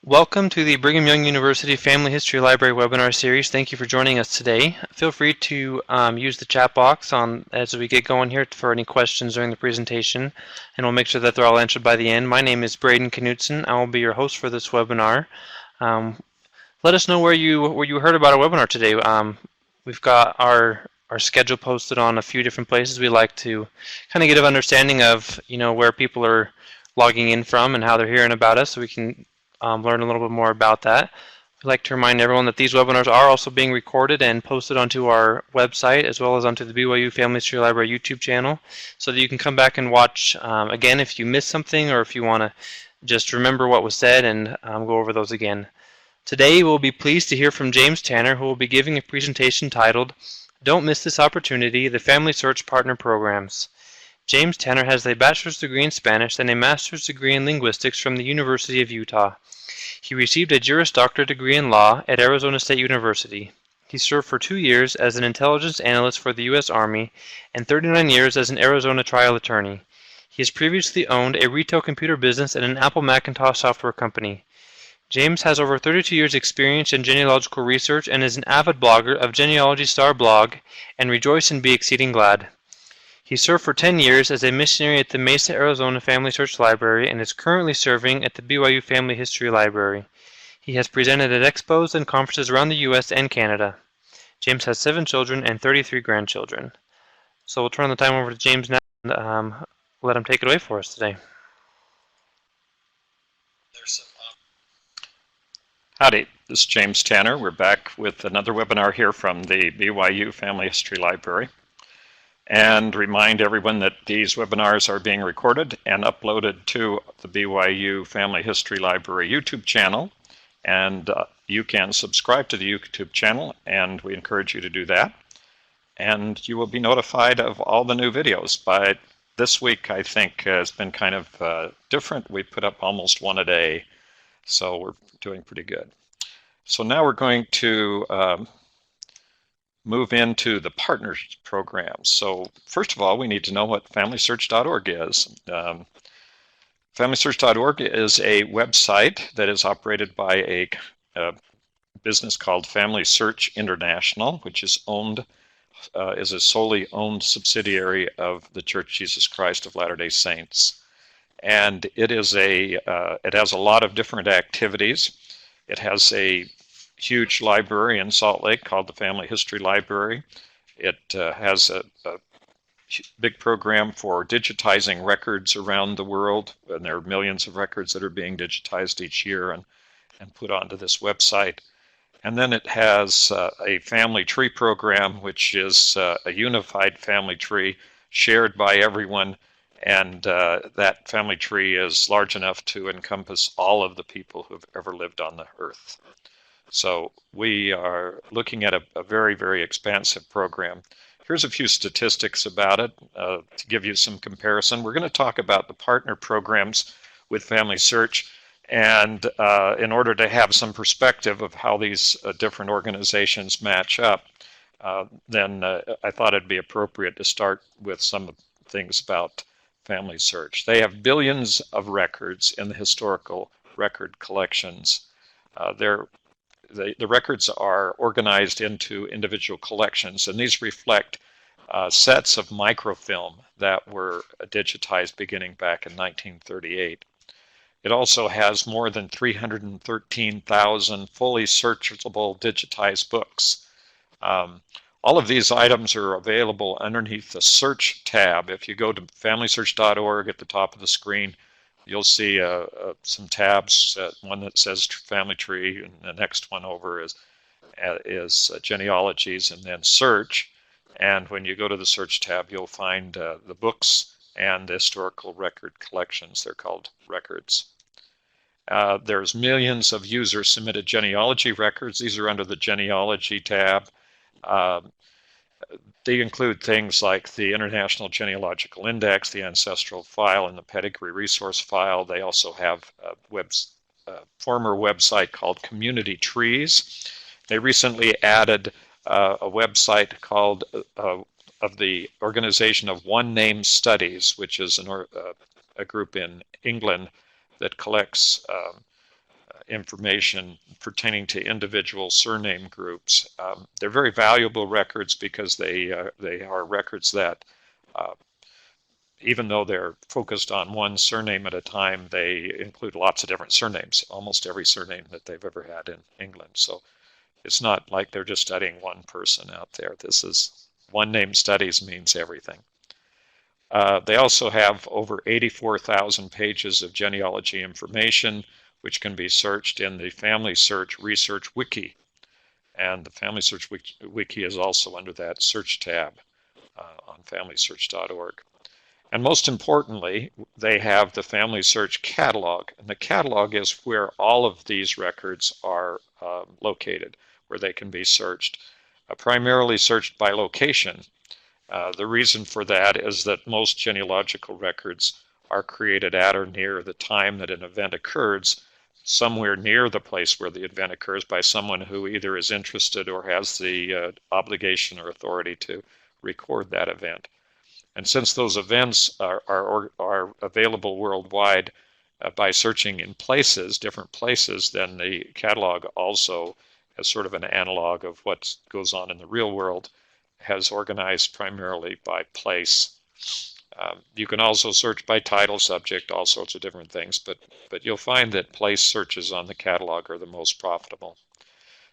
Welcome to the Brigham Young University Family History Library webinar series. Thank you for joining us today. Feel free to use the chat box as we get going here for any questions during the presentation, and we'll make sure that they're all answered by the end. My name is Braden Knutson. I will be your host for this webinar. Let us know where you heard about our webinar today. We've got our schedule posted on a few different places. We like to kind of get an understanding of where people are logging in from and how they're hearing about us, so we can learn a little bit more about that. I'd like to remind everyone that these webinars are also being recorded and posted onto our website as well as onto the BYU Family History Library YouTube channel, so that you can come back and watch again if you missed something, or if you want to just remember what was said and go over those again. Today we'll be pleased to hear from James Tanner, who will be giving a presentation titled "Don't Miss This Opportunity, the FamilySearch Partner Programs." James Tanner has a bachelor's degree in Spanish and a master's degree in linguistics from the University of Utah. He received a Juris Doctorate degree in law at Arizona State University. He served for 2 years as an intelligence analyst for the U.S. Army and 39 years as an Arizona trial attorney. He has previously owned a retail computer business and an Apple Macintosh software company. James has over 32 years experience in genealogical research and is an avid blogger of Genealogy Star blog and Rejoice and Be Exceeding Glad. He served for 10 years as a missionary at the Mesa, Arizona Family Search Library and is currently serving at the BYU Family History Library. He has presented at expos and conferences around the U.S. and Canada. James has 7 children and 33 grandchildren. So we'll turn the time over to James now and let him take it away for us today. Howdy, this is James Tanner. We're back with another webinar here from the BYU Family History Library. And remind everyone that these webinars are being recorded and uploaded to the BYU Family History Library YouTube channel. And you can subscribe to the YouTube channel, and we encourage you to do that. And you will be notified of all the new videos. But this week, I think, has been kind of different. We put up almost one a day, so we're doing pretty good. So now we're going to move into the partners program. So first of all, we need to know what FamilySearch.org is. FamilySearch.org is a website that is operated by a business called FamilySearch International, which is a solely owned subsidiary of the Church Jesus Christ of Latter-day Saints. And it has a lot of different activities. It has a huge library in Salt Lake called the Family History Library. It has a big program for digitizing records around the world, and there are millions of records that are being digitized each year and put onto this website. And then it has a family tree program, which is a unified family tree shared by everyone, and that family tree is large enough to encompass all of the people who have ever lived on the earth. So we are looking at a very, very expansive program. Here's a few statistics about it to give you some comparison. We're going to talk about the partner programs with FamilySearch, and in order to have some perspective of how these different organizations match up, then I thought it'd be appropriate to start with some things about FamilySearch. They have billions of records in the historical record collections. The records are organized into individual collections, and these reflect sets of microfilm that were digitized beginning back in 1938. It also has more than 313,000 fully searchable digitized books. All of these items are available underneath the Search tab. If you go to FamilySearch.org at the top of the screen, you'll see some tabs, one that says Family Tree, and the next one over is Genealogies, and then Search. And when you go to the Search tab, you'll find the books and the historical record collections. They're called records. There's millions of user-submitted genealogy records. These are under the Genealogy tab. They include things like the International Genealogical Index, the Ancestral File, and the Pedigree Resource File. They also have a former website called Community Trees. They recently added a website called of the Organization of One Name Studies, which is a group in England that collects information pertaining to individual surname groups. They're very valuable records because they are records that, even though they're focused on one surname at a time, they include lots of different surnames, almost every surname that they've ever had in England. So it's not like they're just studying one person out there. This is one name studies means everything. They also have over 84,000 pages of genealogy information, which can be searched in the FamilySearch Research Wiki. And the FamilySearch Wiki is also under that search tab on FamilySearch.org. And most importantly, they have the FamilySearch catalog. And the catalog is where all of these records are located, where they can be searched, primarily searched by location. The reason for that is that most genealogical records are created at or near the time that an event occurs, somewhere near the place where the event occurs by someone who either is interested or has the obligation or authority to record that event. And since those events are available worldwide by searching in places, different places, then the catalog also, as sort of an analog of what goes on in the real world, has organized primarily by place. You can also search by title, subject, all sorts of different things, but you'll find that place searches on the catalog are the most profitable.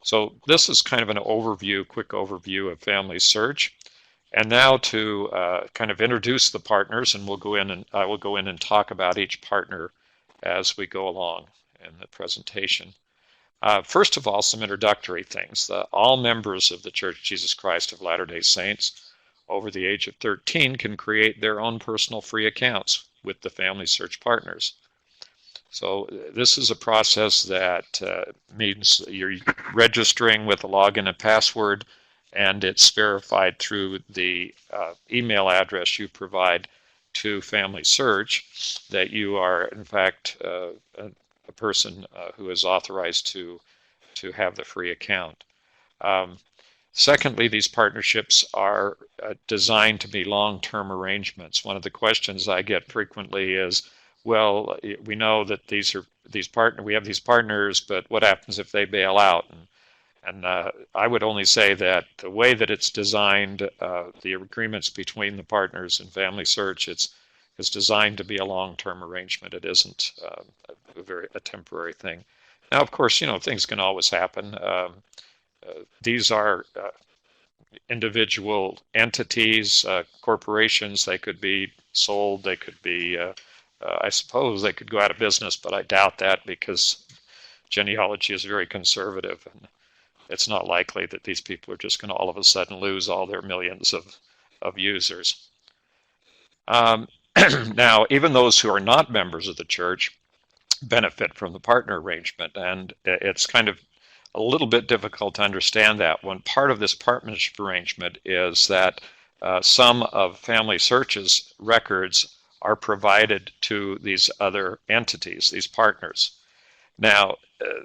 So this is kind of an overview, quick overview of FamilySearch. And now to kind of introduce the partners, and I will go in and talk about each partner as we go along in the presentation. First of all, some introductory things. All members of the Church of Jesus Christ of Latter-day Saints over the age of 13 can create their own personal free accounts with the FamilySearch Partners. So this is a process that means you're registering with a login and password, and it's verified through the email address you provide to FamilySearch that you are, in fact, a person who is authorized to have the free account. Secondly, these partnerships are designed to be long-term arrangements. One of the questions I get frequently is, well, we know that we have these partners, but what happens if they bail out? And I would only say that the way that it's designed, the agreements between the partners and FamilySearch, it's designed to be a long-term arrangement. It isn't a temporary thing. Now, of course, things can always happen. These are individual entities, corporations. They could be sold. They could be, I suppose, they could go out of business, but I doubt that because genealogy is very conservative, and it's not likely that these people are just going to all of a sudden lose all their millions of users. Now, even those who are not members of the church benefit from the partner arrangement, and it's kind of a little bit difficult to understand that. One part of this partnership arrangement is that some of FamilySearch's records are provided to these other entities, these partners. Now,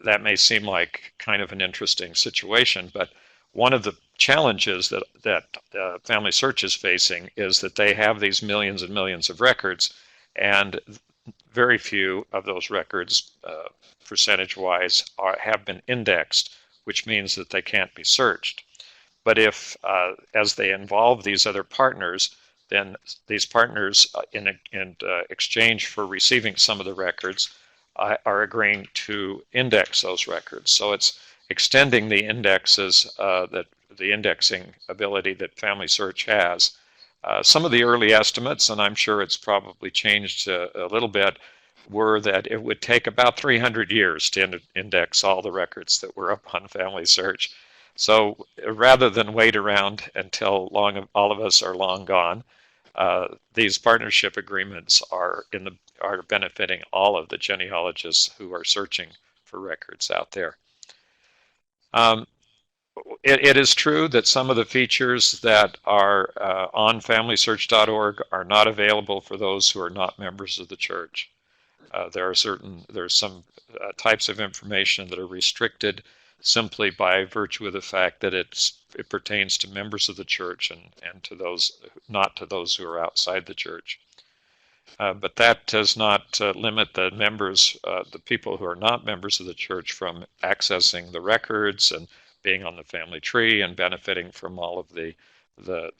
that may seem like kind of an interesting situation, but one of the challenges that FamilySearch is facing is that they have these millions and millions of records, and very few of those records, percentage-wise, have been indexed, which means that they can't be searched. But if, as they involve these other partners, then these partners, in exchange for receiving some of the records, are agreeing to index those records. So it's extending the indexes, the indexing ability that FamilySearch has. Some of the early estimates, and I'm sure it's probably changed a little bit, were that it would take about 300 years to index all the records that were up on FamilySearch. So rather than wait around until all of us are long gone, these partnership agreements are benefiting all of the genealogists who are searching for records out there. It is true that some of the features that are on FamilySearch.org are not available for those who are not members of the church. There's some types of information that are restricted simply by virtue of the fact that it pertains to members of the church and to those, not to those who are outside the church. But that does not limit the members, the people who are not members of the church, from accessing the records and being on the family tree and benefiting from all of the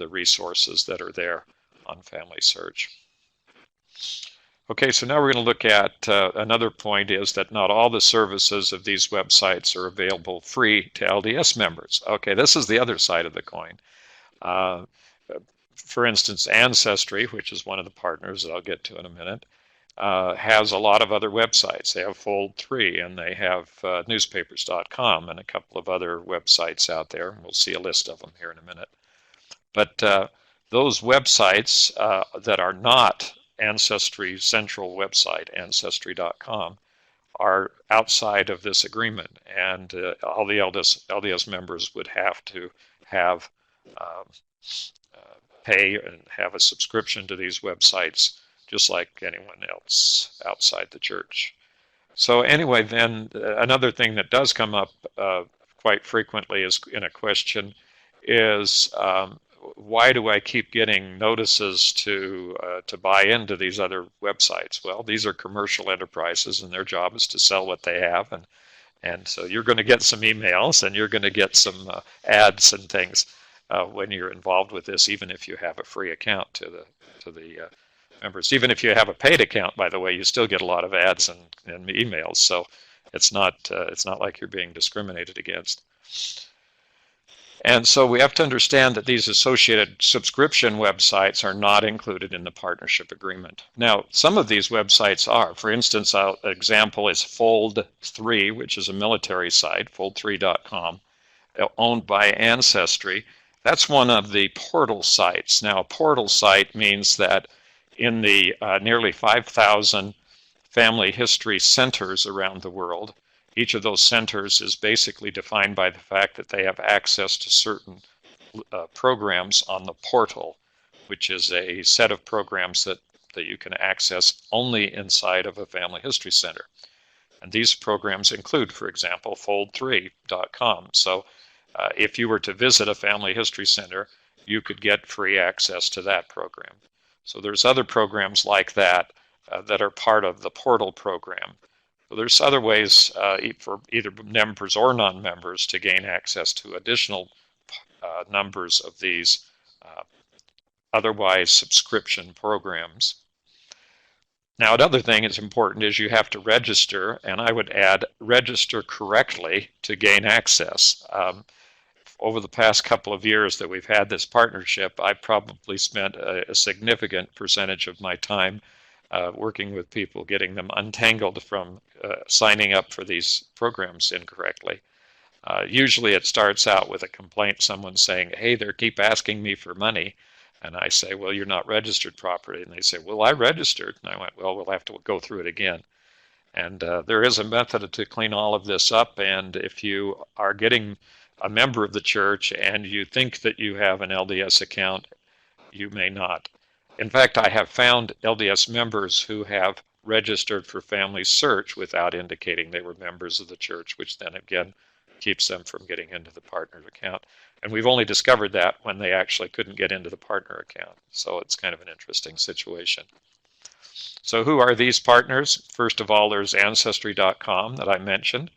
resources that are there on FamilySearch. Okay, so now we're going to look at another point, is that not all the services of these websites are available free to LDS members. Okay, this is the other side of the coin. For instance, Ancestry, which is one of the partners that I'll get to in a minute, has a lot of other websites. They have Fold3, and they have newspapers.com and a couple of other websites out there. We'll see a list of them here in a minute. But those websites that are not Ancestry Central website, Ancestry.com, are outside of this agreement, and all the LDS members would have to have pay and have a subscription to these websites just like anyone else outside the church. So anyway, then another thing that does come up quite frequently is in a question is why do I keep getting notices to buy into these other websites? Well, these are commercial enterprises, and their job is to sell what they have, and so you're going to get some emails, and you're going to get some ads and things when you're involved with this, even if you have a free account to the members. Even if you have a paid account, by the way, you still get a lot of ads and emails. So it's not like you're being discriminated against. And so we have to understand that these associated subscription websites are not included in the partnership agreement. Now, some of these websites are. For instance, an example is Fold3, which is a military site, fold3.com, owned by Ancestry. That's one of the portal sites. Now, a portal site means that in the nearly 5,000 family history centers around the world, each of those centers is basically defined by the fact that they have access to certain programs on the portal, which is a set of programs that you can access only inside of a family history center. And these programs include, for example, fold3.com. So if you were to visit a family history center, you could get free access to that program. So there's other programs like that that are part of the portal program. So there's other ways for either members or non-members to gain access to additional numbers of these otherwise subscription programs. Now, another thing that's important is you have to register, and I would add register correctly to gain access. Over the past couple of years that we've had this partnership, I've probably spent a significant percentage of my time working with people, getting them untangled from signing up for these programs incorrectly. Usually it starts out with a complaint, someone saying, hey, they keep asking me for money. And I say, well, you're not registered properly. And they say, well, I registered. And I went, well, we'll have to go through it again. And there is a method to clean all of this up. And if you are getting a member of the church and you think that you have an LDS account, you may not. In fact, I have found LDS members who have registered for FamilySearch without indicating they were members of the church, which then again keeps them from getting into the partner account. And we've only discovered that when they actually couldn't get into the partner account. So it's kind of an interesting situation. So who are these partners? First of all, there's Ancestry.com that I mentioned.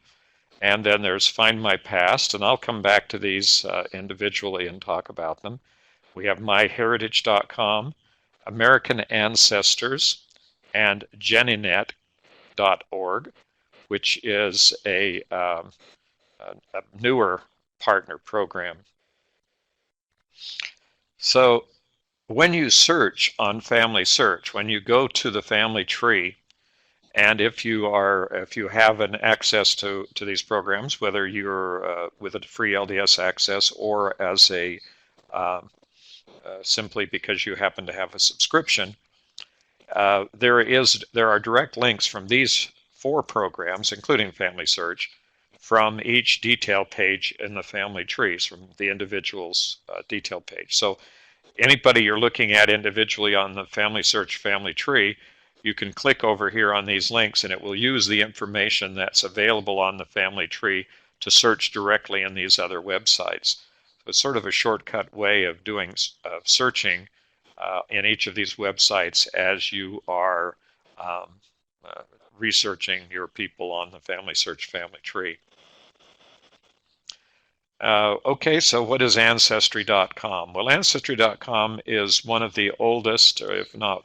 And then there's Find My Past, and I'll come back to these individually and talk about them. We have MyHeritage.com, American Ancestors, and JennyNet.org, which is a newer partner program. So when you search on FamilySearch, when you go to the family tree, and if you have an access to these programs, whether you're with a free LDS access or as a simply because you happen to have a subscription, there are direct links from these 4 programs, including FamilySearch, from each detail page in the family trees, from the individual's detail page. So anybody you're looking at individually on the FamilySearch family tree, you can click over here on these links and it will use the information that's available on the family tree to search directly in these other websites. So it's sort of a shortcut way of doing searching in each of these websites as you are um, researching your people on the FamilySearch family tree. Okay, so what is Ancestry.com? Well, Ancestry.com is one of the oldest, or if not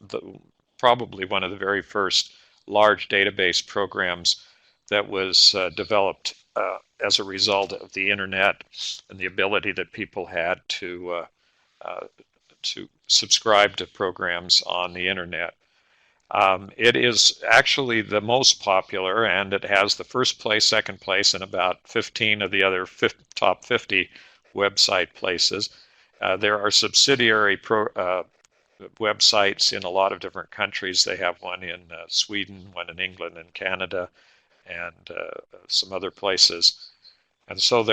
probably one of the very first large database programs that was developed as a result of the internet and the ability that people had to subscribe to programs on the internet. It is actually the most popular, and it has the first place, second place, and about 15 of the other top 50 website places. There are subsidiary websites in a lot of different countries. They have one in Sweden, one in England and Canada, and some other places. And so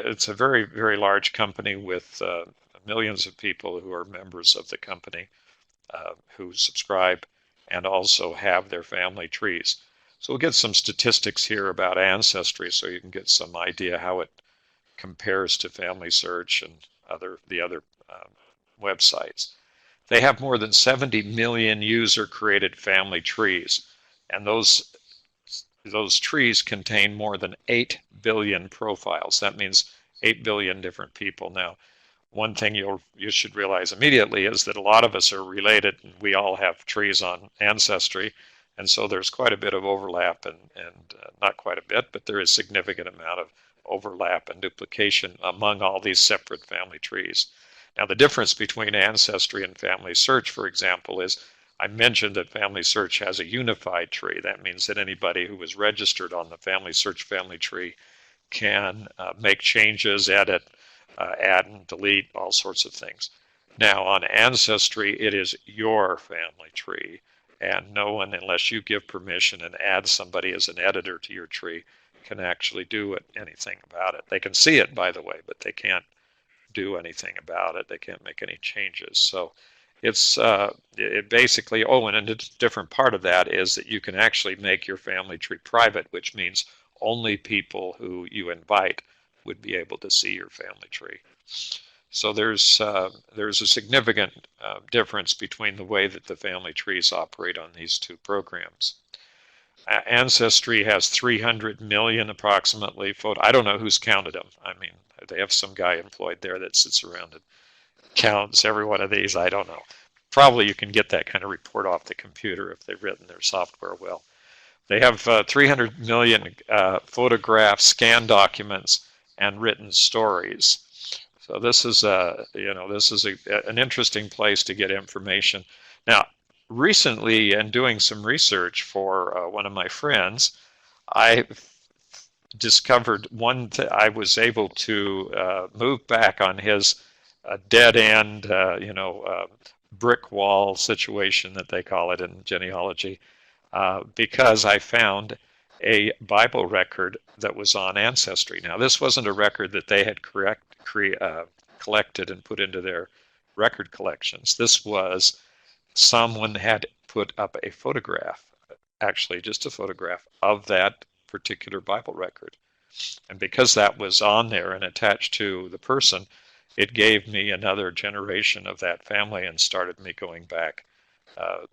it's a very, very large company with millions of people who are members of the company who subscribe and also have their family trees. So we'll get some statistics here about Ancestry so you can get some idea how it compares to FamilySearch and the other websites. They have more than 70 million user-created family trees, and those trees contain more than 8 billion profiles. That means 8 billion different people. Now, one thing you should realize immediately is that a lot of us are related, and we all have trees on Ancestry, and so there's quite a bit of overlap, and not quite a bit, but there is a significant amount of overlap and duplication among all these separate family trees. Now, the difference between Ancestry and FamilySearch, for example, is I mentioned that FamilySearch has a unified tree. That means that anybody who is registered on the FamilySearch family tree can make changes, edit, add and delete, all sorts of things. Now on Ancestry, it is your family tree, and no one, unless you give permission and add somebody as an editor to your tree, can actually do anything about it. They can see it, by the way, but they can't do anything about it. They can't make any changes. So it's it basically, and a different part of that is that you can actually make your family tree private, which means only people who you invite would be able to see your family tree. So there's a significant difference between the way that the family trees operate on these two programs. Ancestry has 300 million approximately I don't know who's counted them. I mean, they have some guy employed there that sits around and counts every one of these. I don't know. Probably you can get that kind of report off the computer if they've written their software well. They have 300 million photographs, scanned documents, and written stories. So this is an interesting place to get information. Now, recently, in doing some research for one of my friends, I discovered I was able to move back on his dead end, brick wall situation that they call it in genealogy, because I found a Bible record that was on Ancestry. Now, this wasn't a record that they had collected and put into their record collections. This was someone had put up a photograph, actually just a photograph of that particular Bible record. And because that was on there and attached to the person, it gave me another generation of that family and started me going back.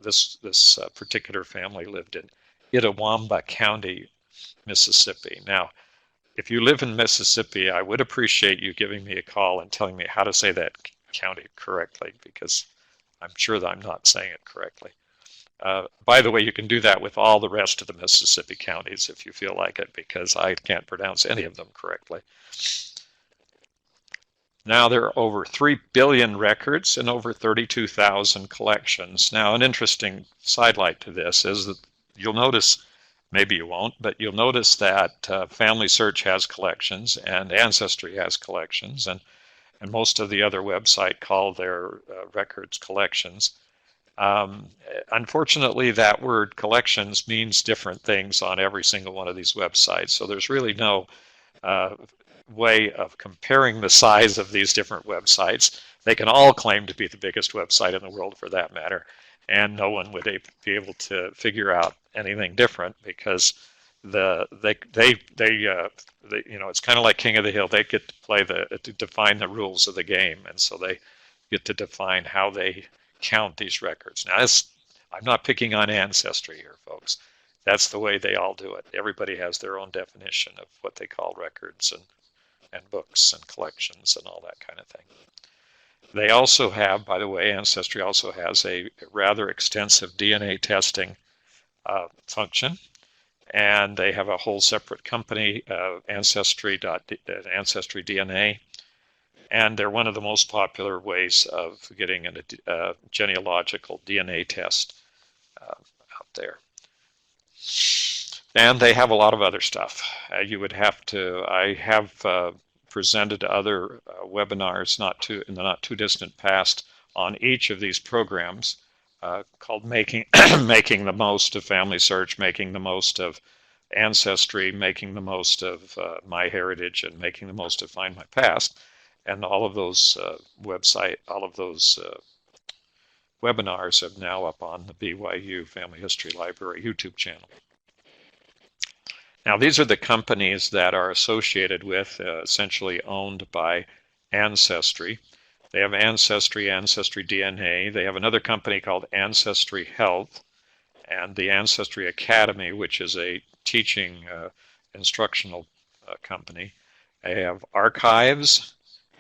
This particular family lived in Itawamba County, Mississippi. Now, if you live in Mississippi, I would appreciate you giving me a call and telling me how to say that county correctly, because I'm sure that I'm not saying it correctly. By the way, you can do that with all the rest of the Mississippi counties if you feel like it, because I can't pronounce any of them correctly. Now there are over 3 billion records and over 32,000 collections. Now, an interesting sidelight to this is that you'll notice, maybe you won't, but you'll notice that FamilySearch has collections and Ancestry has collections, and most of the other websites call their records collections. Unfortunately, that word collections means different things on every single one of these websites, so there's really no way of comparing the size of these different websites. They can all claim to be the biggest website in the world for that matter, and no one would be able to figure out anything different, because it's kind of like King of the Hill. They get to define the rules of the game, and so they get to define how they count these records. Now, I'm not picking on Ancestry here, folks. That's the way they all do it. Everybody has their own definition of what they call records and books and collections and all that kind of thing. They also have, by the way, Ancestry also has a rather extensive DNA testing function, and they have a whole separate company, Ancestry DNA, and they're one of the most popular ways of getting a genealogical DNA test out there. And they have a lot of other stuff. I have presented other webinars in the not too distant past on each of these programs called making the most of FamilySearch, making the most of Ancestry, making the most of MyHeritage, and making the most of Find My Past. And all of those webinars are now up on the BYU Family History Library YouTube channel. Now, these are the companies that are associated with, essentially owned by Ancestry. They have Ancestry, Ancestry DNA. They have another company called Ancestry Health, and the Ancestry Academy, which is a teaching instructional company. They have Archives,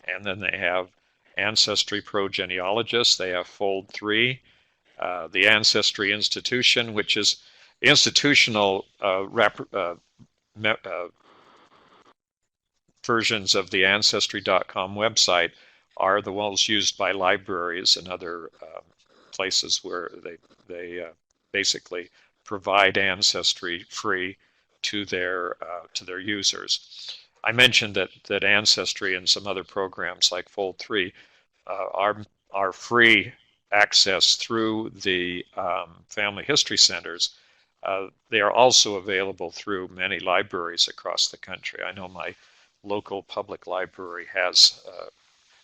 and then they have Ancestry Pro-Genealogists. They have Fold 3, the Ancestry Institution, which is institutional versions of the Ancestry.com website are the ones used by libraries and other places where they basically provide Ancestry free to their users. I mentioned that Ancestry and some other programs like Fold 3 are free access through the family history centers. They are also available through many libraries across the country. I know my local public library has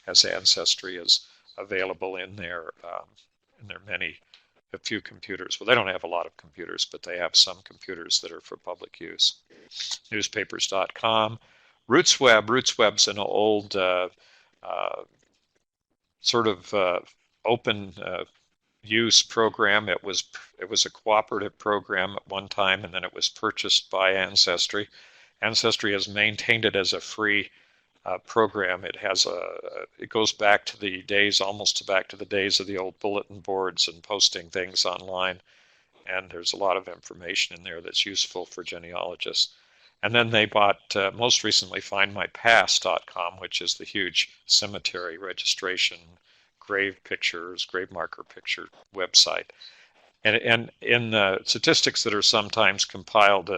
Ancestry is available in their a few computers. Well, they don't have a lot of computers, but they have some computers that are for public use. Newspapers.com. RootsWeb's an old sort of open use program. It was a cooperative program at one time, and then it was purchased by Ancestry. Ancestry has maintained it as a free program. It goes back to the days, almost back to the days of the old bulletin boards and posting things online. And there's a lot of information in there that's useful for genealogists. And then they bought, most recently, FindMyPast.com, which is the huge cemetery registration, grave marker picture website. And in the statistics that are sometimes compiled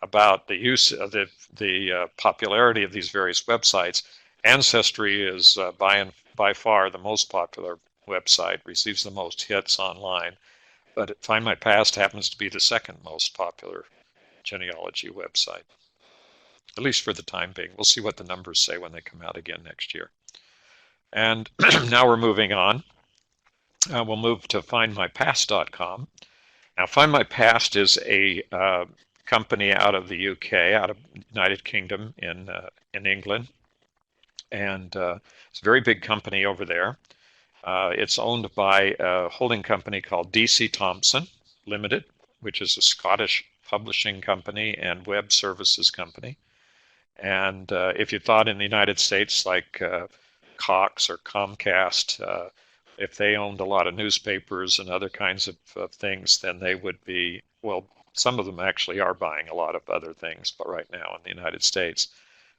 about the use of the popularity of these various websites, Ancestry is by far the most popular website, receives the most hits online, but Find My Past happens to be the second most popular genealogy website, at least for the time being. We'll see what the numbers say when they come out again next year. And now we're moving on. We'll move to FindMyPast.com. Now, Find My Past is a company out of the UK, out of United Kingdom in England, and it's a very big company over there. It's owned by a holding company called DC Thomson Limited, which is a Scottish publishing company and web services company. And if you thought in the United States like Cox or Comcast, if they owned a lot of newspapers and other kinds of things, then they would be, well, some of them actually are buying a lot of other things, but right now in the United States.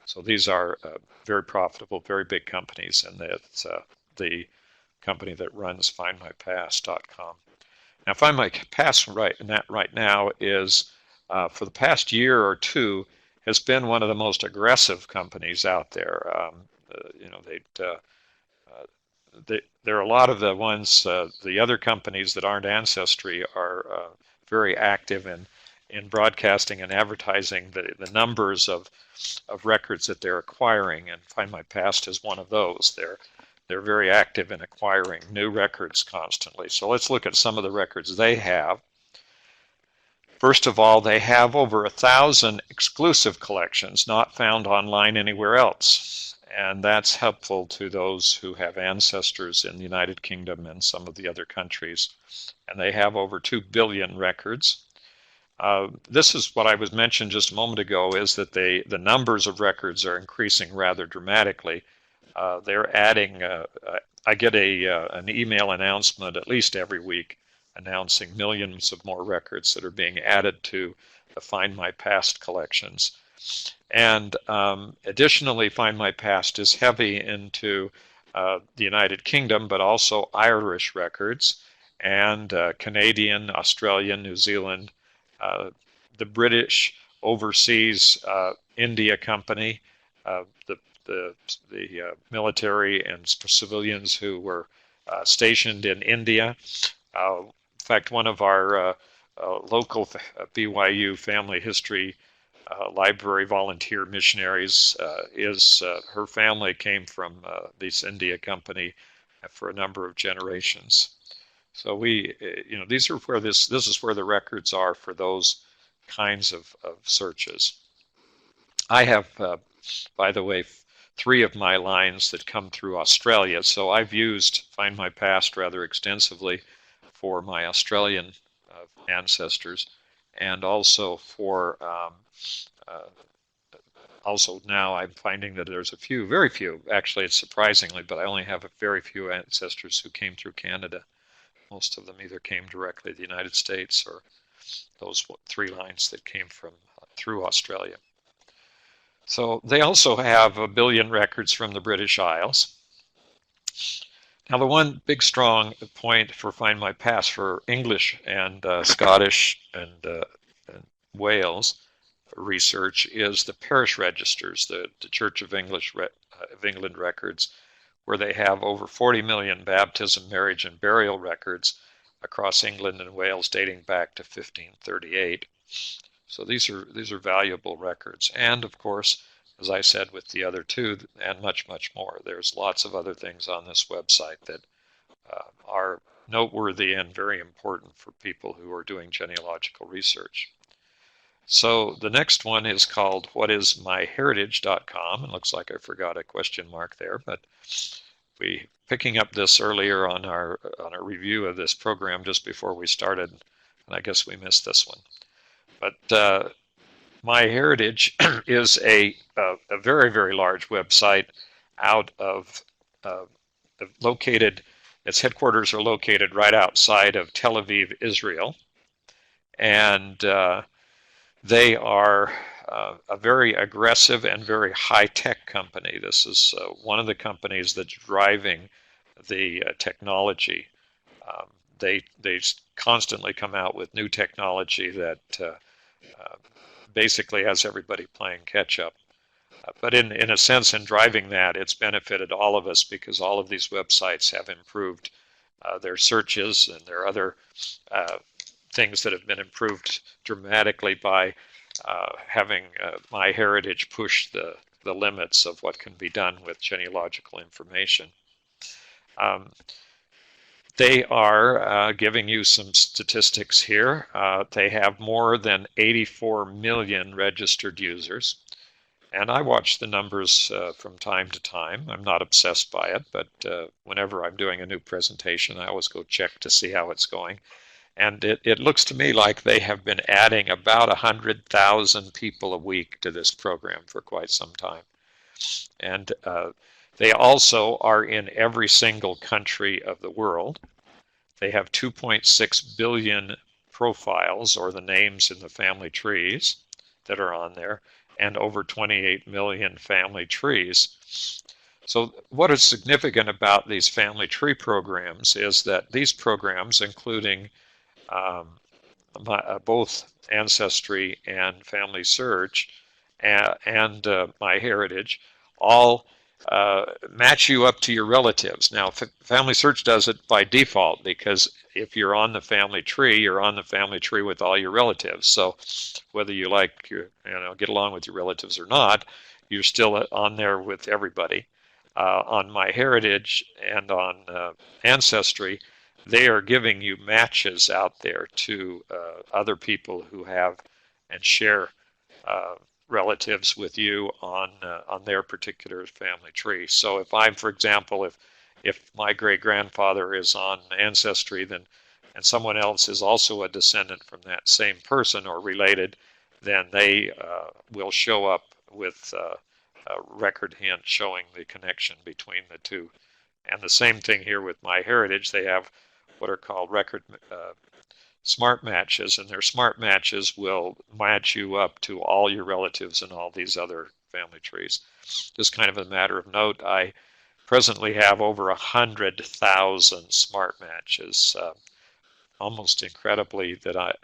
So these are very profitable, very big companies, and that's the company that runs FindMyPast.com. Now, Find My Past right now is, for the past year or two, has been one of the most aggressive companies out there. There are a lot of the ones, the other companies that aren't Ancestry are very active in broadcasting and advertising the numbers of records that they're acquiring, and Find My Past is one of those. They're very active in acquiring new records constantly. So let's look at some of the records they have. First of all, they have over 1,000 exclusive collections not found online anywhere else. and that's helpful to those who have ancestors in the United Kingdom and some of the other countries. And they have over 2 billion records. This is what I was mentioned just a moment ago, is that the numbers of records are increasing rather dramatically. They're adding, I get an email announcement at least every week announcing millions of more records that are being added to the Find My Past collections. And additionally, Find My Past is heavy into the United Kingdom, but also Irish records and Canadian, Australian, New Zealand, the British overseas India Company, the military and civilians who were stationed in India. In fact, one of our local BYU family history library volunteer missionaries her family came from this India company for a number of generations. So these are where this is where the records are for those kinds of searches. I have, by the way, 3 of my lines that come through Australia, so I've used Find My Past rather extensively for my Australian ancestors, and also for also now I'm finding that there's very few, actually it's surprisingly, but I only have very few ancestors who came through Canada. Most of them either came directly to the United States or those 3 lines that came from through Australia. So they also have 1 billion records from the British Isles. Now the one big strong point for Find My Past for English and Scottish and Wales research is the parish registers, the Church of England records, where they have over 40 million baptism, marriage, and burial records across England and Wales dating back to 1538. So these are valuable records. And of course, as I said with the other 2, and much, much more, there's lots of other things on this website that are noteworthy and very important for people who are doing genealogical research. So the next one is called whatismyheritage.com. It looks like I forgot a question mark there, but picking up this earlier on our review of this program just before we started, and I guess we missed this one. But MyHeritage is a very, very large website out of its headquarters are located right outside of Tel Aviv, Israel, and they are a very aggressive and very high-tech company. This is one of the companies that's driving the technology. They constantly come out with new technology that basically has everybody playing catch-up. But in a sense, in driving that, it's benefited all of us because all of these websites have improved their searches and their other things that have been improved dramatically by having MyHeritage push the limits of what can be done with genealogical information. They are giving you some statistics here. They have more than 84 million registered users. And I watch the numbers from time to time. I'm not obsessed by it, but whenever I'm doing a new presentation, I always go check to see how it's going. And it looks to me like they have been adding about 100,000 people a week to this program for quite some time. And they also are in every single country of the world. They have 2.6 billion profiles, or the names in the family trees that are on there, and over 28 million family trees. So what is significant about these family tree programs is that these programs, including both Ancestry and FamilySearch and MyHeritage, all match you up to your relatives. Now, FamilySearch does it by default because if you're on the family tree, you're on the family tree with all your relatives. So whether you get along with your relatives or not, you're still on there with everybody. On MyHeritage and on Ancestry, they are giving you matches out there to other people who have and share relatives with you on their particular family tree. So if I'm, for example, if my great-grandfather is on Ancestry, then and someone else is also a descendant from that same person or related, then they will show up with a record hint showing the connection between the two. And the same thing here with MyHeritage. They have what are called record smart matches, and their smart matches will match you up to all your relatives in all these other family trees. Just kind of a matter of note, I presently have over 100,000 smart matches. Almost incredibly that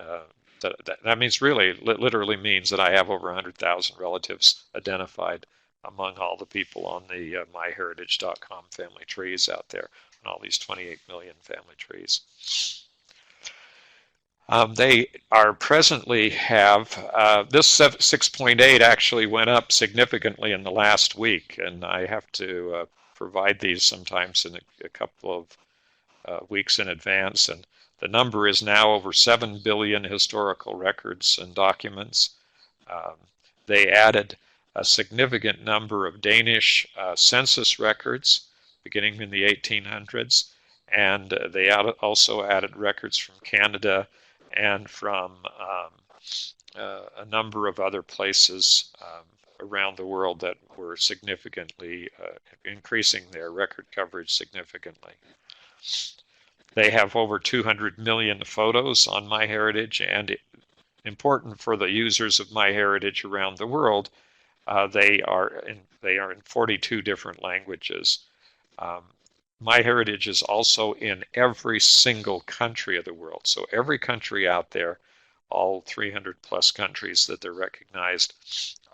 that means really literally means that I have over 100,000 relatives identified among all the people on the MyHeritage.com family trees out there, and all these 28 million family trees. They are presently have, this 6.8 actually went up significantly in the last week, and I have to provide these sometimes in a couple of weeks in advance, and the number is now over 7 billion historical records and documents. They added a significant number of Danish census records beginning in the 1800s, and they also added records from Canada and from a number of other places around the world that were significantly increasing their record coverage significantly. They have over 200 million photos on MyHeritage, and important for the users of MyHeritage around the world, they are in 42 different languages. MyHeritage is also in every single country of the world. So every country out there, all 300 plus countries that they're recognized,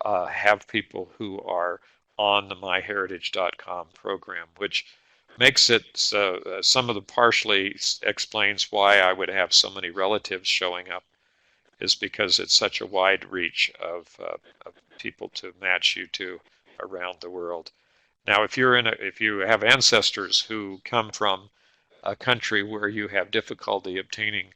have people who are on the MyHeritage.com program, which makes it some of the partially explains why I would have so many relatives showing up, is because it's such a wide reach of people to match you to around the world. Now, if you have ancestors who come from a country where you have difficulty obtaining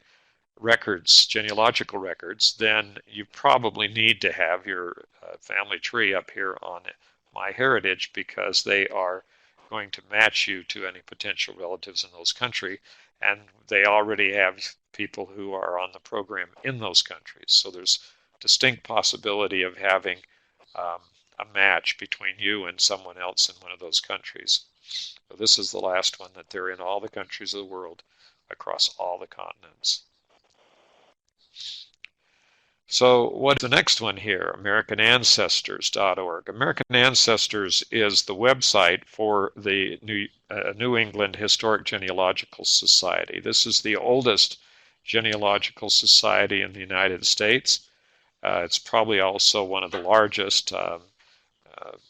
records, genealogical records, then you probably need to have your family tree up here on MyHeritage, because they are going to match you to any potential relatives in those countries, and they already have people who are on the program in those countries. So there's distinct possibility of having a match between you and someone else in one of those countries. So this is the last one, that they're in all the countries of the world across all the continents. So what's the next one here? AmericanAncestors.org. American Ancestors is the website for the New England Historic Genealogical Society. This is the oldest genealogical society in the United States. It's probably also one of the largest,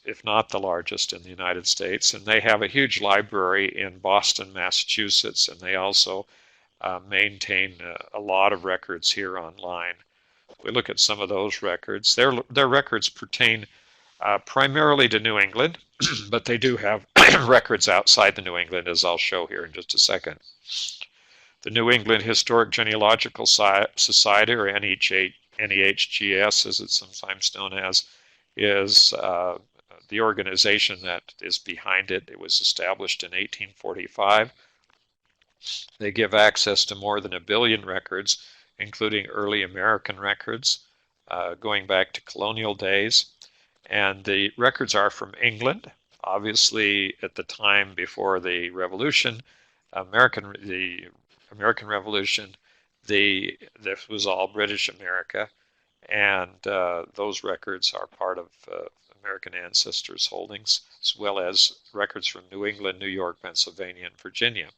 if not the largest, in the United States. And they have a huge library in Boston, Massachusetts, and they also maintain a lot of records here online. We look at some of those records. Their records pertain primarily to New England, but they do have records outside the New England, as I'll show here in just a second. The New England Historic Genealogical Society, or NEHGS, as it's sometimes known as, is the organization that is behind it. It was established in 1845. They give access to more than 1 billion records, including early American records going back to colonial days. And the records are from England. Obviously, at the time before the Revolution, the American Revolution, this was all British America, and those records are part of American Ancestors holdings, as well as records from New England, New York, Pennsylvania, and Virginia.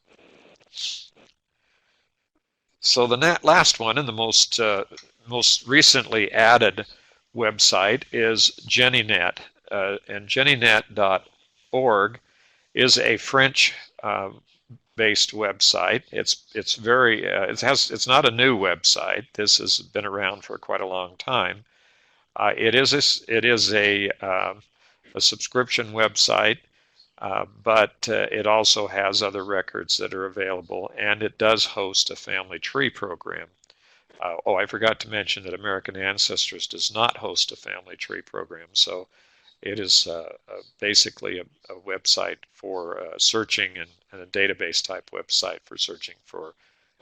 So the last one, and the most recently added website, is JennyNet, and JennyNet.org is a French based website. It's not a new website. This has been around for quite a long time. It is a subscription website, but it also has other records that are available, and it does host a family tree program. Oh, I forgot to mention that American Ancestors does not host a family tree program, so it is basically a website for searching and a database type website for searching for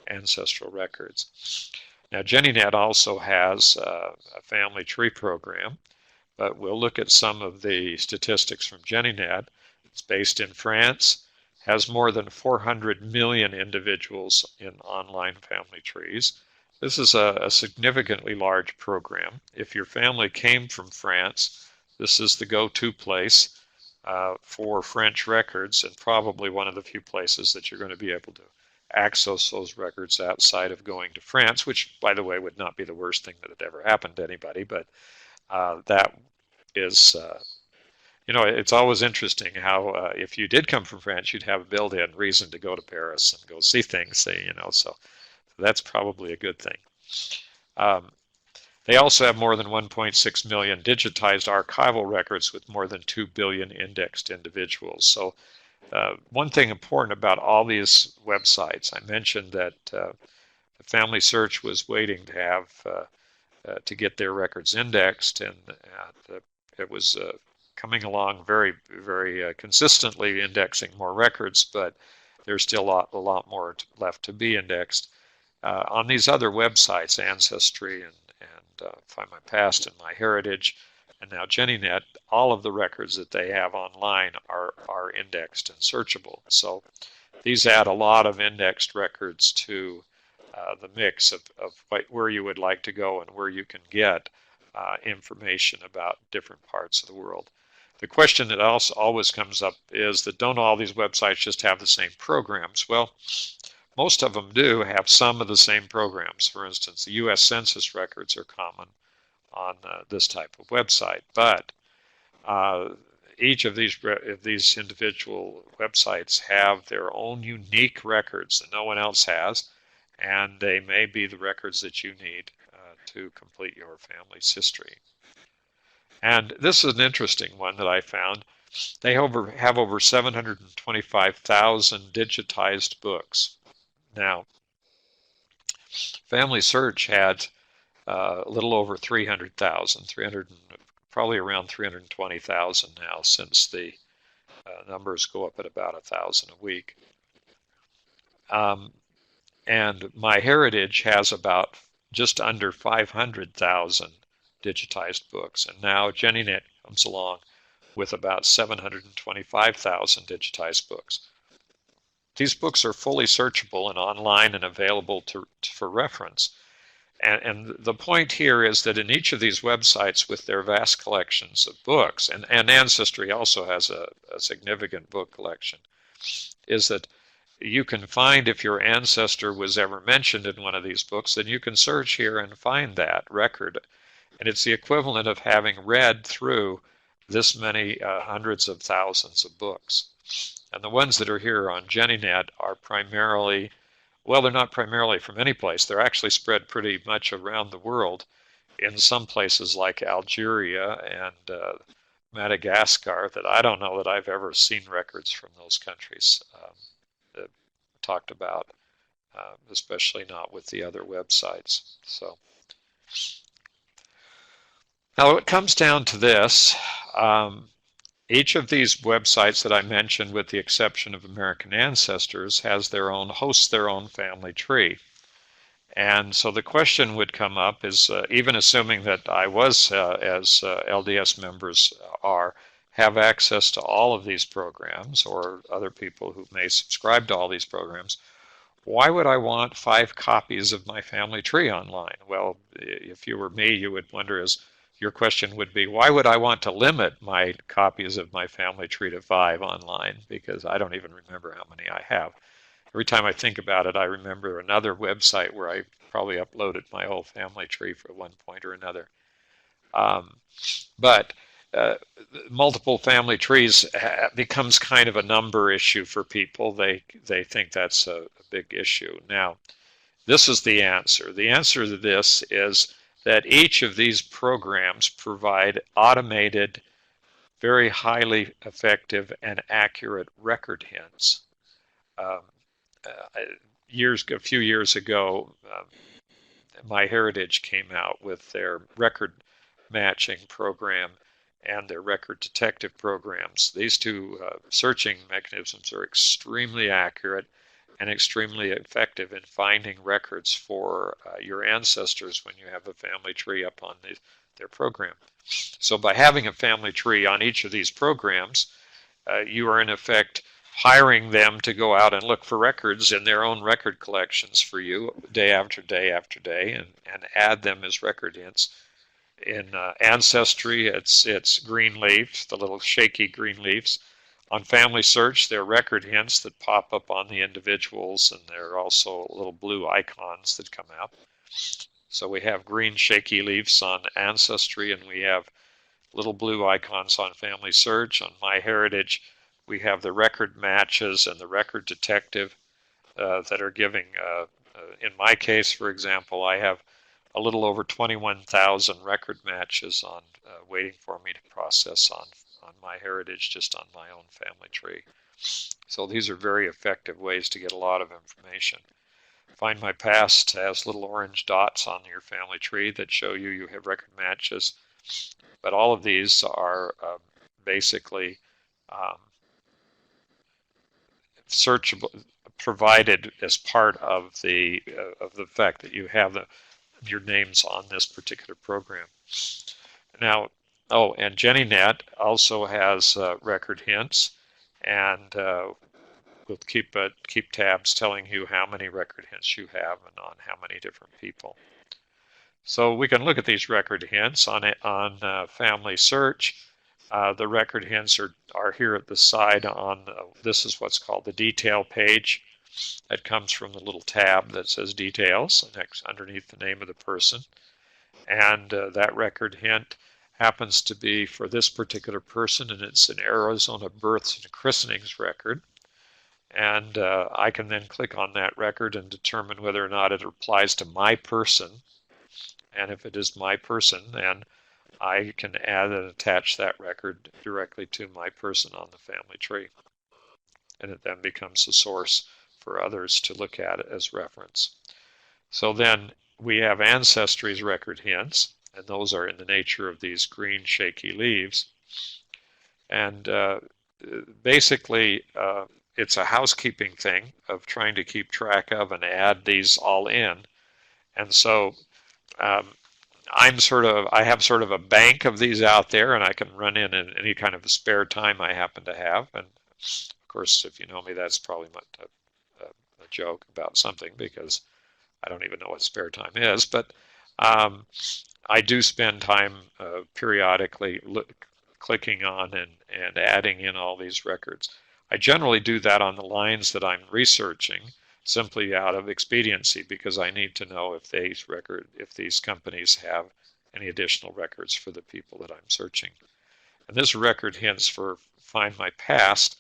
ancestral records. Now, JennyNet also has a family tree program, but we'll look at some of the statistics from JennyNet. It's based in France, has more than 400 million individuals in online family trees. This is a significantly large program. If your family came from France, this is the go-to place for French records, and probably one of the few places that you're going to be able to access those records outside of going to France, which, by the way, would not be the worst thing that had ever happened to anybody, but that is, it's always interesting how if you did come from France, you'd have a built-in reason to go to Paris and go see things, so that's probably a good thing. They also have more than 1.6 million digitized archival records with more than 2 billion indexed individuals. So one thing important about all these websites, I mentioned that FamilySearch was waiting to have to get their records indexed, and it was coming along very, very consistently, indexing more records, but there's still a lot more left to be indexed. On these other websites, Ancestry and Find My Past and MyHeritage, and now JennyNet, all of the records that they have online are indexed and searchable. So these add a lot of indexed records to the mix of where you would like to go and where you can get information about different parts of the world. The question that also always comes up is that don't all these websites just have the same programs? Well, most of them do have some of the same programs. For instance, the U.S. Census records are common on this type of website, but each of these individual websites have their own unique records that no one else has, and they may be the records that you need to complete your family's history. And this is an interesting one that I found. They have over 725,000 digitized books. Now, FamilySearch had a little over 300,000, probably around 320,000 now, since the numbers go up at about 1,000 a week. And MyHeritage has about just under 500,000 digitized books, and now JennyNet comes along with about 725,000 digitized books. These books are fully searchable and online and available for reference. And the point here is that in each of these websites, with their vast collections of books, and Ancestry also has a significant book collection, is that you can find if your ancestor was ever mentioned in one of these books, then you can search here and find that record. And it's the equivalent of having read through this many hundreds of thousands of books. And the ones that are here on JennyNet are primarily, well, they're not primarily from any place. They're actually spread pretty much around the world, in some places like Algeria and Madagascar, that I don't know that I've ever seen records from those countries that talked about, especially not with the other websites. So now it comes down to this. Each of these websites that I mentioned, with the exception of American Ancestors, hosts their own family tree. And so the question would come up is, even assuming that I was, as LDS members have access to all of these programs, or other people who may subscribe to all these programs, why would I want 5 copies of my family tree online? Well, if you were me, you would wonder, your question would be, why would I want to limit my copies of my family tree to 5 online? Because I don't even remember how many I have. Every time I think about it, I remember another website where I probably uploaded my whole family tree for one point or another. But multiple family trees becomes kind of a number issue for people. They think that's a big issue. Now, this is the answer. The answer to this is that each of these programs provide automated, very highly effective and accurate record hints. A few years ago, MyHeritage came out with their record matching program and their record detective programs. These two searching mechanisms are extremely accurate and extremely effective in finding records for your ancestors when you have a family tree up on their program. So by having a family tree on each of these programs, you are in effect hiring them to go out and look for records in their own record collections for you day after day after day, and add them as record hints. In Ancestry, it's green leaves, the little shaky green leaves. On FamilySearch, they're record hints that pop up on the individuals, and there are also little blue icons that come out. So we have green shaky leaves on Ancestry, and we have little blue icons on FamilySearch. On MyHeritage, we have the record matches and the record detective that are giving, in my case, for example, I have a little over 21,000 record matches on waiting for me to process on MyHeritage, just on my own family tree. So these are very effective ways to get a lot of information. Find My Past has little orange dots on your family tree that show you have record matches. But all of these are basically searchable, provided as part of the fact that you have your names on this particular program. Now, and JennyNet also has record hints, and we'll keep tabs telling you how many record hints you have and on how many different people. So we can look at these record hints on FamilySearch. The record hints are here at the side on this is what's called the detail page. That comes from the little tab that says details next underneath the name of the person. And that record hint happens to be for this particular person, and it's an Arizona births and christenings record. And I can then click on that record and determine whether or not it applies to my person. And if it is my person, then I can add and attach that record directly to my person on the family tree. And it then becomes a source for others to look at it as reference. So then we have Ancestry's record hints, and those are in the nature of these green shaky leaves. And basically, it's a housekeeping thing of trying to keep track of and add these all in. And so I have sort of a bank of these out there, and I can run in any kind of spare time I happen to have. And of course, if you know me, that's probably a joke about something, because I don't even know what spare time is. But I do spend time periodically clicking on and adding in all these records. I generally do that on the lines that I'm researching, simply out of expediency, because I need to know if these companies have any additional records for the people that I'm searching. And this record hints for Find My Past,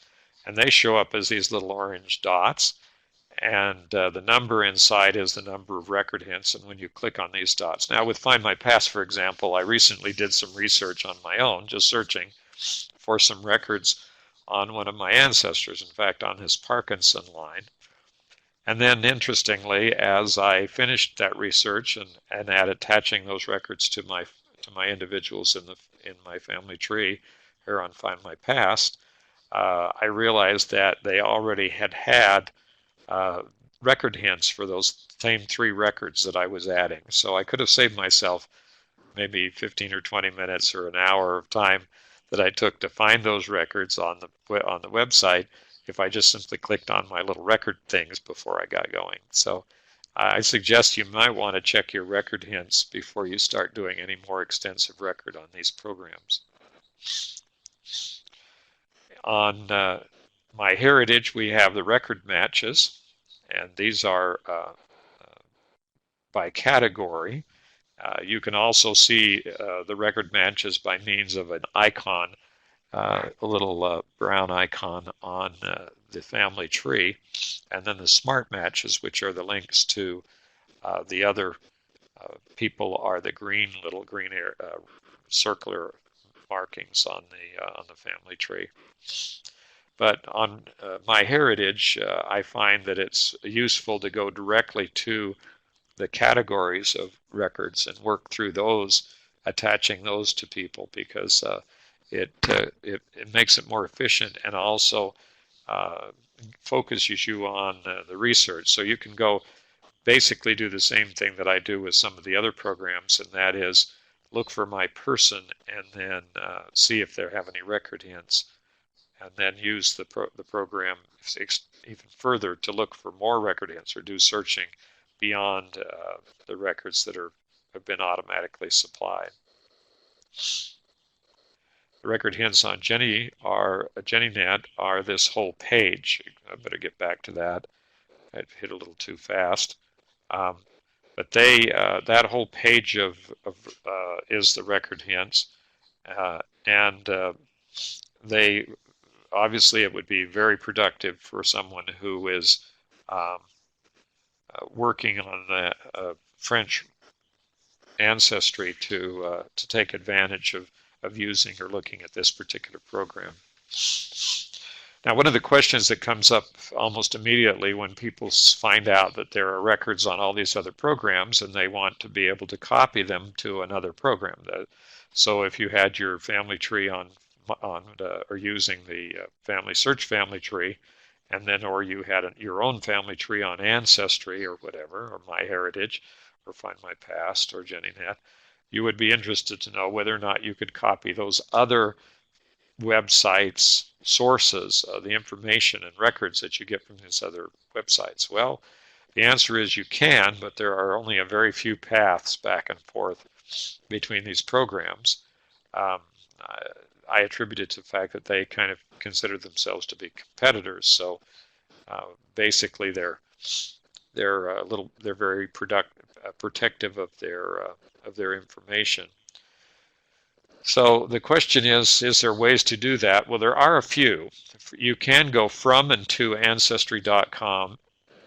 and they show up as these little orange dots, and the number inside is the number of record hints. And when you click on these dots, now with Find My Past, for example, I recently did some research on my own, just searching for some records on one of my ancestors, in fact on his Parkinson line. And then, interestingly, as I finished that research and attaching those records to my individuals in my family tree here on Find My Past, I realized that they already had record hints for those same 3 records that I was adding. So I could have saved myself maybe 15 or 20 minutes or an hour of time that I took to find those records on the website if I just simply clicked on my little record things before I got going. So I suggest you might want to check your record hints before you start doing any more extensive record on these programs. On MyHeritage, we have the record matches, and these are by category. You can also see the record matches by means of an icon, a little brown icon on the family tree, and then the smart matches, which are the links to the other people, are the little green circular markings on the family tree. But on MyHeritage, I find that it's useful to go directly to the categories of records and work through those, attaching those to people, because it makes it more efficient, and also focuses you on the research. So you can go basically do the same thing that I do with some of the other programs, and that is look for my person and then see if they have any record hints, and then use the program even further to look for more record hints or do searching beyond the records that have been automatically supplied. The record hints on JennyNet are this whole page. I better get back to that. I hit a little too fast. But that whole page is the record hints, and they obviously it would be very productive for someone who is working on French ancestry to take advantage of using or looking at this particular program. Now, one of the questions that comes up almost immediately when people find out that there are records on all these other programs and they want to be able to copy them to another program. So if you had your family tree or using the FamilySearch family tree, and then or you had your own family tree on Ancestry or whatever, or MyHeritage, or Find My Past, or JennyNet, you would be interested to know whether or not you could copy those other websites' sources, the information and records that you get from these other websites. Well, the answer is you can, but there are only a very few paths back and forth between these programs. I attribute it to the fact that they kind of consider themselves to be competitors. So basically, they're very protective of their information. So the question is there ways to do that? Well, there are a few. You can go from and to Ancestry.com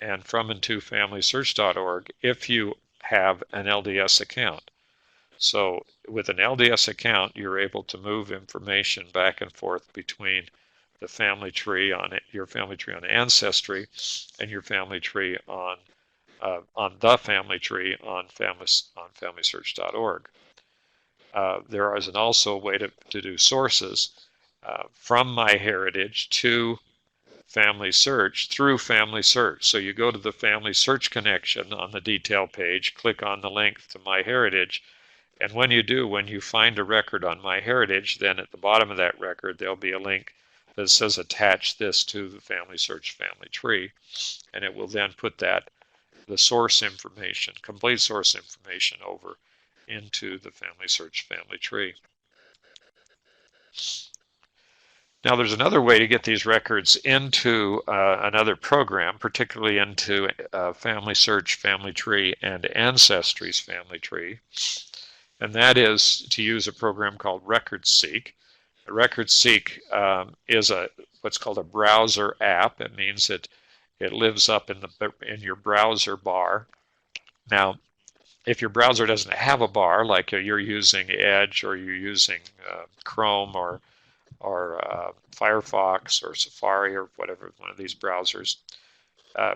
and from and to FamilySearch.org if you have an LDS account. So with an LDS account, you're able to move information back and forth between the family tree your family tree on Ancestry and your family tree on the family tree on FamilySearch.org. There is also a way to do sources from MyHeritage to FamilySearch through FamilySearch. So you go to the FamilySearch connection on the detail page, click on the link to MyHeritage, and when you find a record on MyHeritage, then at the bottom of that record there'll be a link that says attach this to the FamilySearch family tree, and it will then put the source information, complete source information, over into the FamilySearch family tree. Now there's another way to get these records into another program, particularly into FamilySearch family tree and Ancestry's family tree, and that is to use a program called RecordSeek. RecordSeek is what's called a browser app. It means that it lives up in your browser bar. Now, if your browser doesn't have a bar, like you're using Edge or you're using Chrome or Firefox or Safari or whatever, one of these browsers,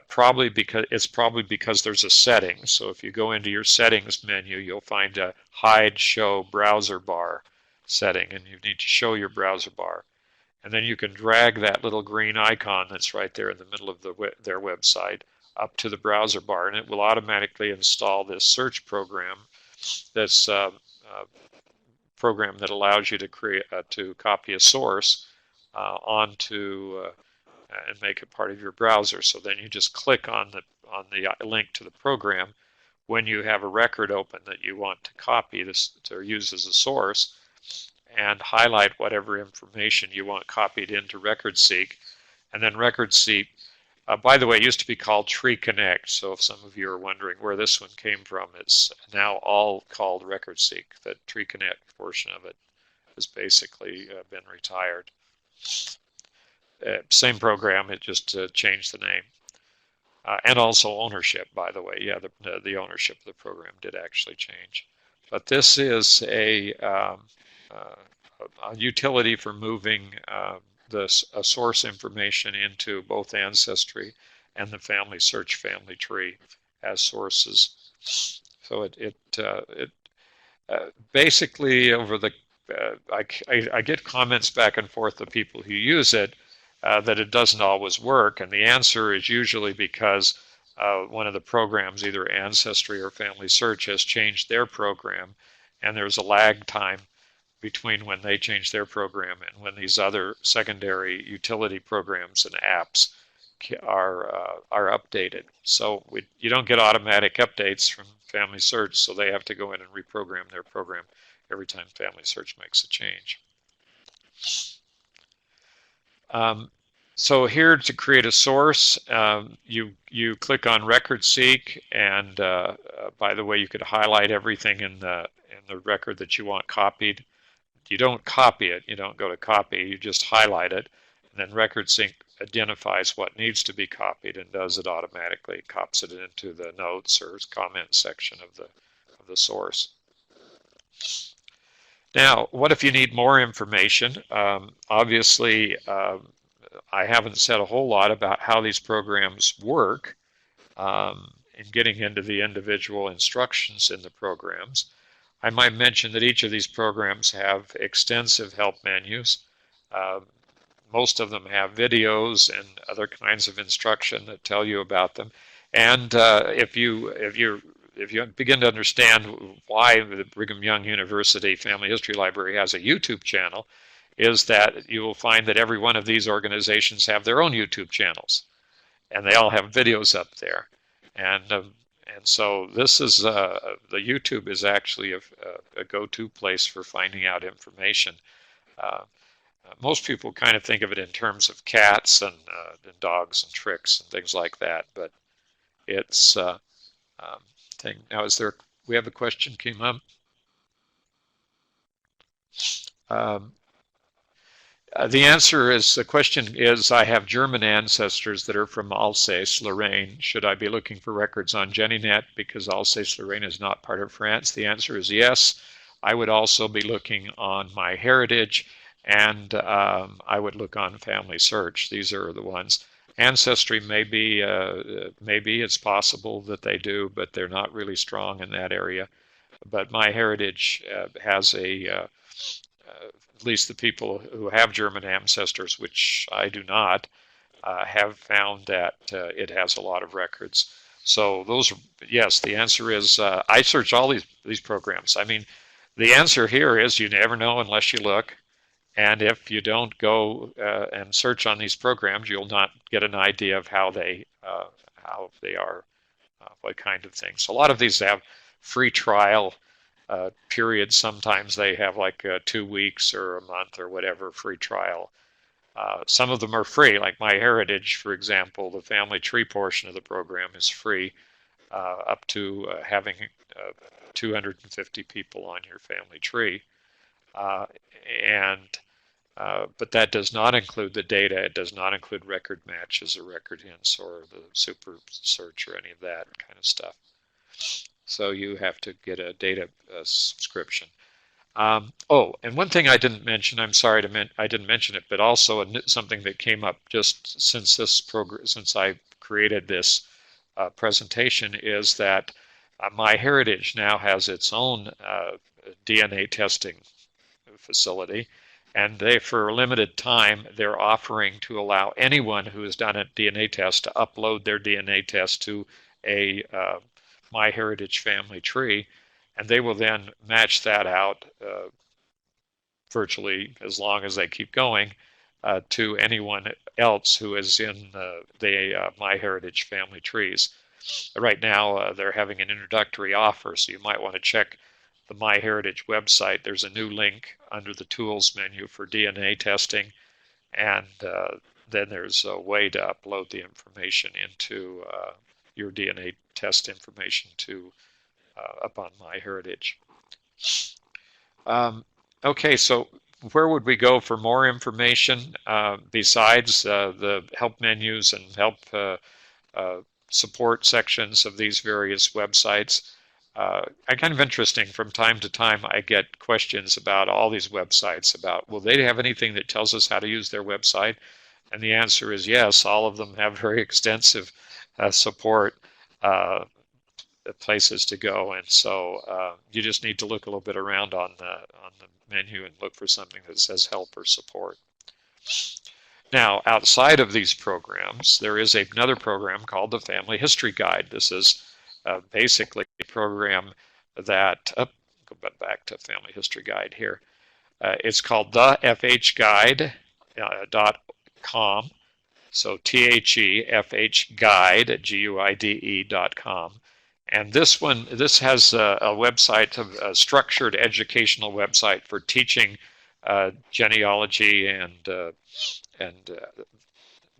probably because there's a setting. So if you go into your settings menu, you'll find a hide show browser bar setting, and you need to show your browser bar. And then you can drag that little green icon that's right there in the middle of their website up to the browser bar, and it will automatically install this search program. This program that allows you to copy a source onto and make it part of your browser. So then you just click on the link to the program when you have a record open that you want to copy this to use as a source, and highlight whatever information you want copied into RecordSeek. And then RecordSeek, by the way, it used to be called Tree Connect, so if some of you are wondering where this one came from, it's now all called RecordSeek. The Tree Connect portion of it has basically been retired. Same program, it just changed the name. And also ownership, by the way. Yeah, the ownership of the program did actually change. But this is a utility for moving source information into both Ancestry and the FamilySearch family tree as sources. So basically over the I get comments back and forth of people who use it that it doesn't always work, and the answer is usually because one of the programs, either Ancestry or FamilySearch, has changed their program, and there's a lag time between when they change their program and when these other secondary utility programs and apps are updated. So you don't get automatic updates from FamilySearch, so they have to go in and reprogram their program every time FamilySearch makes a change. So here to create a source, you click on Record Seek, and by the way, you could highlight everything in the record that you want copied. You don't copy it. You don't go to copy. You just highlight it, and then Record Sync identifies what needs to be copied and does it automatically. It copies it into the notes or comment section of the source. Now, what if you need more information? Obviously, I haven't said a whole lot about how these programs work in getting into the individual instructions in the programs. I might mention that each of these programs have extensive help menus. Most of them have videos and other kinds of instruction that tell you about them. And if you begin to understand why the Brigham Young University Family History Library has a YouTube channel, is that you will find that every one of these organizations have their own YouTube channels, and they all have videos up there. And so this is the YouTube is actually a go-to place for finding out information. Most people kind of think of it in terms of cats and dogs and tricks and things like that, but it's thing. Now, we have a question came up. The answer is, the question is, I have German ancestors that are from Alsace-Lorraine. Should I be looking for records on JennyNet because Alsace-Lorraine is not part of France? The answer is yes. I would also be looking on MyHeritage, and I would look on FamilySearch. These are the ones. Ancestry maybe it's possible that they do, but they're not really strong in that area. But MyHeritage has at least the people who have German ancestors, which I do not, have found that it has a lot of records. So those, yes, the answer is I search all these programs. I mean, the answer here is you never know unless you look. And if you don't go and search on these programs, you'll not get an idea of how they are, what kind of things. So a lot of these have free trial periods. Sometimes they have like 2 weeks or a month or whatever free trial. Some of them are free, like MyHeritage, for example. The family tree portion of the program is free, up to having 250 people on your family tree. But that does not include the data. It does not include record matches or record hints or the super search or any of that kind of stuff. So you have to get a data subscription. Oh, and one thing I didn't mention, I'm sorry I didn't mention it, but also something that came up just since since I created this presentation, is that MyHeritage now has its own DNA testing facility. And for a limited time, they're offering to allow anyone who has done a DNA test to upload their DNA test to a MyHeritage family tree, and they will then match that out virtually, as long as they keep going, to anyone else who is in the MyHeritage family trees. Right now, they're having an introductory offer, so you might want to check the MyHeritage website. There's a new link under the Tools menu for DNA testing, and then there's a way to upload the information into your DNA test information to up on MyHeritage. Okay, so where would we go for more information besides the help menus and help support sections of these various websites? Kind of interesting, from time to time I get questions about all these websites about, will they have anything that tells us how to use their website? And the answer is yes, all of them have very extensive support. places to go, and so you just need to look a little bit around on the menu and look for something that says help or support. Now, outside of these programs, there is another program called the Family History Guide. This is basically a program that, go back to Family History Guide here. It's called thefhguide.com. So THEFHguide, GUIDE.com. And this has a website, a structured educational website for teaching genealogy and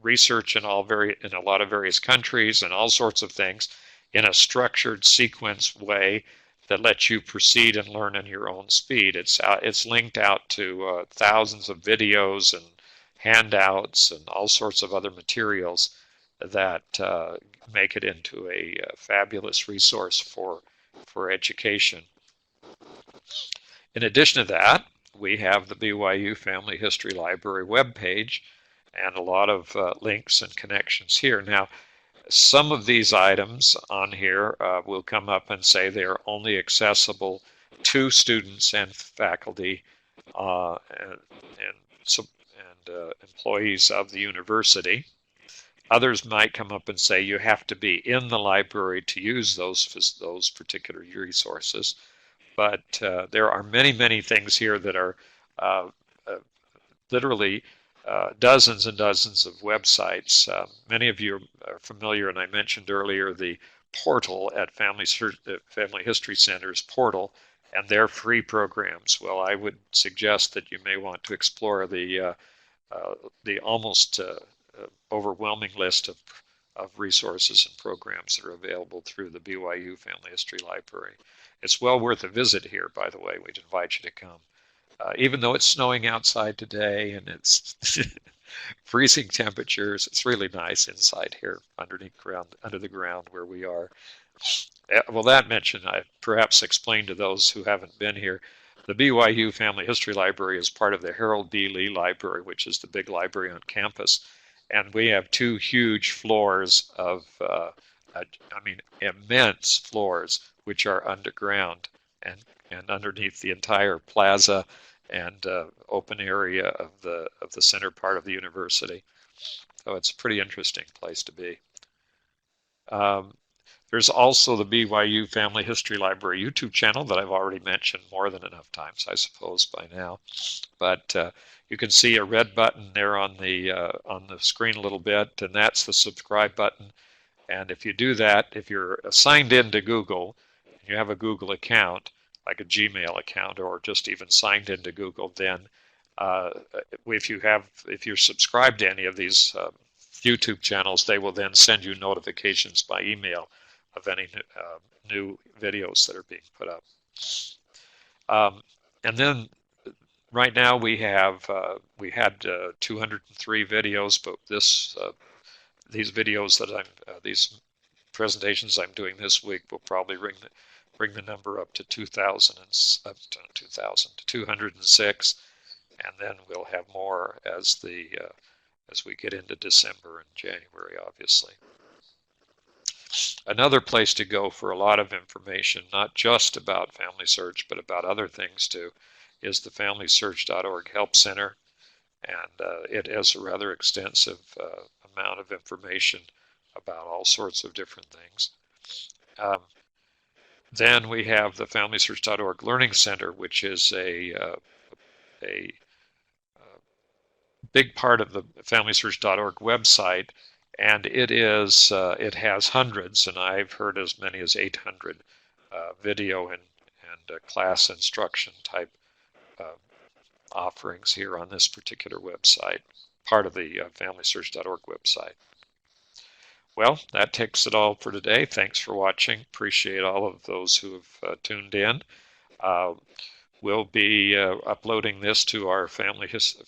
research in a lot of various countries and all sorts of things in a structured sequence way that lets you proceed and learn in your own speed. It's linked out to thousands of videos and handouts and all sorts of other materials that make it into a fabulous resource for education. In addition to that, we have the BYU Family History Library webpage and a lot of links and connections here. Now, some of these items on here will come up and say they are only accessible to students and faculty and employees of the university. Others might come up and say you have to be in the library to use those particular resources. But there are many things here that are literally dozens and dozens of websites. Many of you are familiar, and I mentioned earlier the portal at Family History Center's portal and their free programs. Well, I would suggest that you may want to explore the almost overwhelming list of resources and programs that are available through the BYU Family History Library. It's well worth a visit here, by the way. We'd invite you to come. Even though it's snowing outside today and it's freezing temperatures, it's really nice inside here under the ground where we are. Well, that mentioned, I perhaps explain to those who haven't been here, the BYU Family History Library is part of the Harold B. Lee Library, which is the big library on campus. And we have two huge floors of, immense floors, which are underground and underneath the entire plaza and open area of the center part of the university. So it's a pretty interesting place to be. There's also the BYU Family History Library YouTube channel that I've already mentioned more than enough times, I suppose, by now. But you can see a red button there on the screen a little bit, and that's the subscribe button. And if you do that, if you're signed in to Google, and you have a Google account, like a Gmail account, or just even signed into Google, then if you're subscribed to any of these YouTube channels, they will then send you notifications by email of any new videos that are being put up. And then right now we had 203 videos, but these videos that these presentations I'm doing this week will probably bring the number up to 206, and then we'll have more as we get into December and January, obviously. Another place to go for a lot of information, not just about FamilySearch, but about other things too, is the FamilySearch.org Help Center, and it has a rather extensive amount of information about all sorts of different things. Then we have the FamilySearch.org Learning Center, which is a big part of the FamilySearch.org website, and it has hundreds, and I've heard as many as 800 video and class instruction type offerings here on this particular website, part of the FamilySearch.org website. Well, that takes it all for today. Thanks for watching. Appreciate all of those who have tuned in. We'll be uploading this to our Family History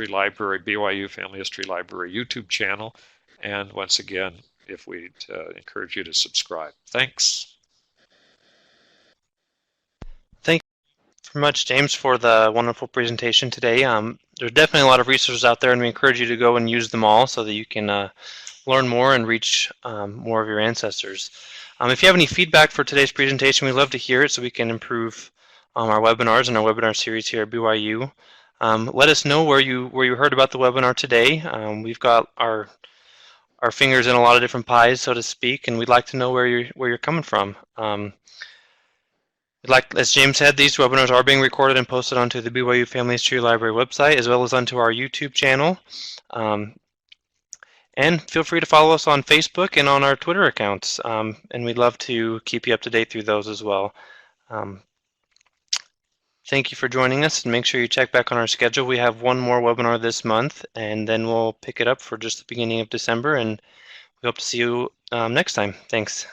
Library, BYU Family History Library YouTube channel. And once again, if we'd encourage you to subscribe. Thanks. Thank you very much, James, for the wonderful presentation today. There's definitely a lot of resources out there, and we encourage you to go and use them all so that you can learn more and reach more of your ancestors. If you have any feedback for today's presentation, we'd love to hear it so we can improve our webinars and our webinar series here at BYU. Let us know where you heard about the webinar today. We've got our fingers in a lot of different pies, so to speak, and we'd like to know where you're coming from. Like as James said, these webinars are being recorded and posted onto the BYU Family History Library website as well as onto our YouTube channel. And feel free to follow us on Facebook and on our Twitter accounts, and we'd love to keep you up to date through those as well. Thank you for joining us, and make sure you check back on our schedule. We have one more webinar this month, and then we'll pick it up for just the beginning of December, and we hope to see you next time. Thanks.